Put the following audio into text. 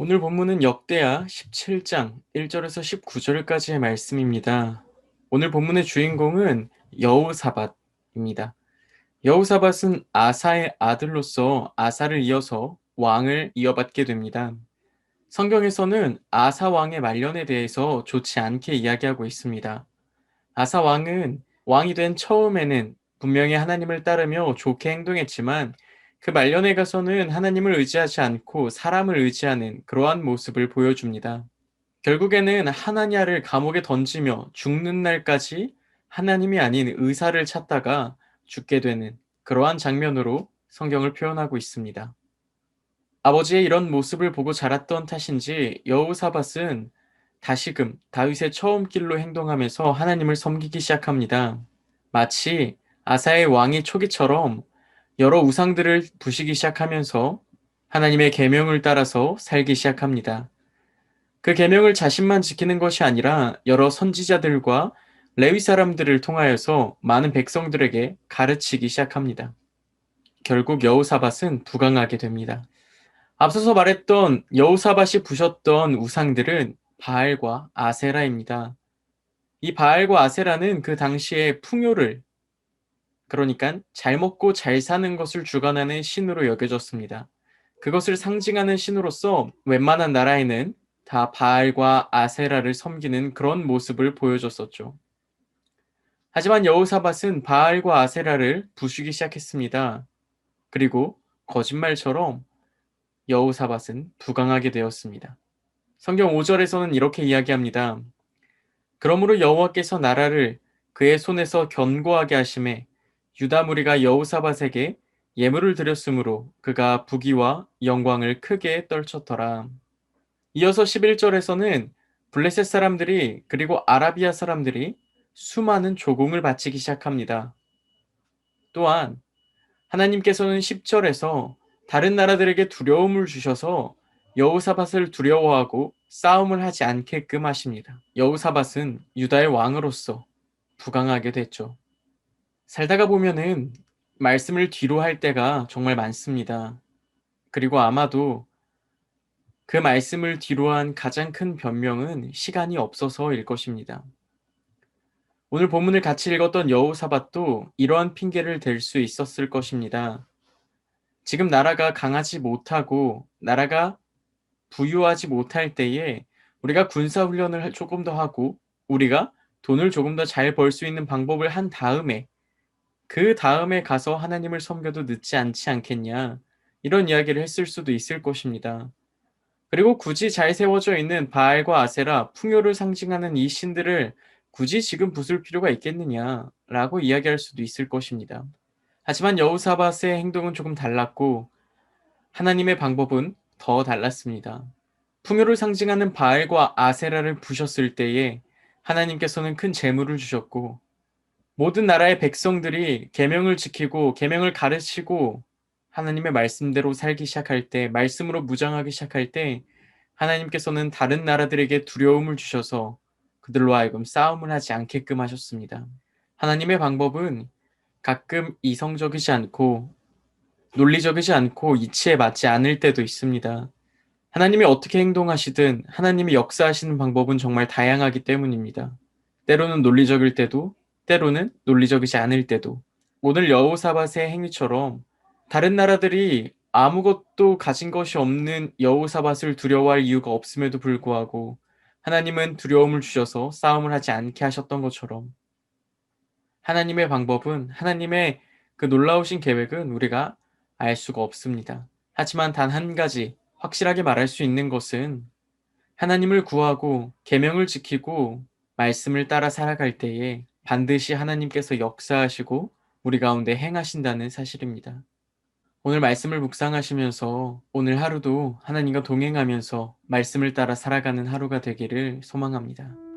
오늘 본문은 역대하 17장 1절에서 19절까지의 말씀입니다. 오늘 본문의 주인공은 여호사밧입니다. 여호사밧은 아사의 아들로서 아사를 이어서 왕을 이어받게 됩니다. 성경에서는 아사 왕의 말년에 대해서 좋지 않게 이야기하고 있습니다. 아사 왕은 왕이 된 처음에는 분명히 하나님을 따르며 좋게 행동했지만 그 말년에 가서는 하나님을 의지하지 않고 사람을 의지하는 그러한 모습을 보여줍니다. 결국에는 하나냐를 감옥에 던지며 죽는 날까지 하나님이 아닌 의사를 찾다가 죽게 되는 그러한 장면으로 성경을 표현하고 있습니다. 아버지의 이런 모습을 보고 자랐던 탓인지 여호사밧은 다시금 다윗의 처음 길로 행동하면서 하나님을 섬기기 시작합니다. 마치 아사의 왕이 초기처럼 여러 우상들을 부시기 시작하면서 하나님의 계명을 따라서 살기 시작합니다. 그 계명을 자신만 지키는 것이 아니라 여러 선지자들과 레위 사람들을 통하여서 많은 백성들에게 가르치기 시작합니다. 결국 여호사밧은 부강하게 됩니다. 앞서서 말했던 여호사밧이 부셨던 우상들은 바알과 아세라입니다. 이 바알과 아세라는 그 당시에 풍요를, 그러니까 잘 먹고 잘 사는 것을 주관하는 신으로 여겨졌습니다. 그것을 상징하는 신으로서 웬만한 나라에는 다 바알과 아세라를 섬기는 그런 모습을 보여줬었죠. 하지만 여호사밧은 바알과 아세라를 부수기 시작했습니다. 그리고 거짓말처럼 여호사밧은 부강하게 되었습니다. 성경 5절에서는 이렇게 이야기합니다. 그러므로 여호와께서 나라를 그의 손에서 견고하게 하심에 유다 무리가 여호사밧에게 예물을 드렸으므로 그가 부귀와 영광을 크게 떨쳤더라. 이어서 11절에서는 블레셋 사람들이 그리고 아라비아 사람들이 수많은 조공을 바치기 시작합니다. 또한 하나님께서는 10절에서 다른 나라들에게 두려움을 주셔서 여호사밧을 두려워하고 싸움을 하지 않게끔 하십니다. 여호사밧은 유다의 왕으로서 부강하게 됐죠. 살다가 보면은 말씀을 뒤로 할 때가 정말 많습니다. 그리고 아마도 그 말씀을 뒤로 한 가장 큰 변명은 시간이 없어서일 것입니다. 오늘 본문을 같이 읽었던 여호사밧도 이러한 핑계를 댈 수 있었을 것입니다. 지금 나라가 강하지 못하고 나라가 부유하지 못할 때에 우리가 군사훈련을 조금 더 하고 우리가 돈을 조금 더 잘 벌 수 있는 방법을 한 다음에 그 다음에 가서 하나님을 섬겨도 늦지 않지 않겠냐, 이런 이야기를 했을 수도 있을 것입니다. 그리고 굳이 잘 세워져 있는 바알과 아세라, 풍요를 상징하는 이 신들을 굳이 지금 부술 필요가 있겠느냐라고 이야기할 수도 있을 것입니다. 하지만 여호사밧의 행동은 조금 달랐고 하나님의 방법은 더 달랐습니다. 풍요를 상징하는 바알과 아세라를 부셨을 때에 하나님께서는 큰 재물을 주셨고 모든 나라의 백성들이 계명을 지키고 계명을 가르치고 하나님의 말씀대로 살기 시작할 때, 말씀으로 무장하기 시작할 때 하나님께서는 다른 나라들에게 두려움을 주셔서 그들로 하여금 싸움을 하지 않게끔 하셨습니다. 하나님의 방법은 가끔 이성적이지 않고 논리적이지 않고 이치에 맞지 않을 때도 있습니다. 하나님이 어떻게 행동하시든 하나님이 역사하시는 방법은 정말 다양하기 때문입니다. 때로는 논리적일 때도, 때로는 논리적이지 않을 때도. 오늘 여호사밧의 행위처럼 다른 나라들이 아무것도 가진 것이 없는 여호사밧을 두려워할 이유가 없음에도 불구하고 하나님은 두려움을 주셔서 싸움을 하지 않게 하셨던 것처럼 하나님의 방법은, 하나님의 그 놀라우신 계획은 우리가 알 수가 없습니다. 하지만 단 한 가지 확실하게 말할 수 있는 것은 하나님을 구하고 계명을 지키고 말씀을 따라 살아갈 때에 반드시 하나님께서 역사하시고 우리 가운데 행하신다는 사실입니다. 오늘 말씀을 묵상하시면서 오늘 하루도 하나님과 동행하면서 말씀을 따라 살아가는 하루가 되기를 소망합니다.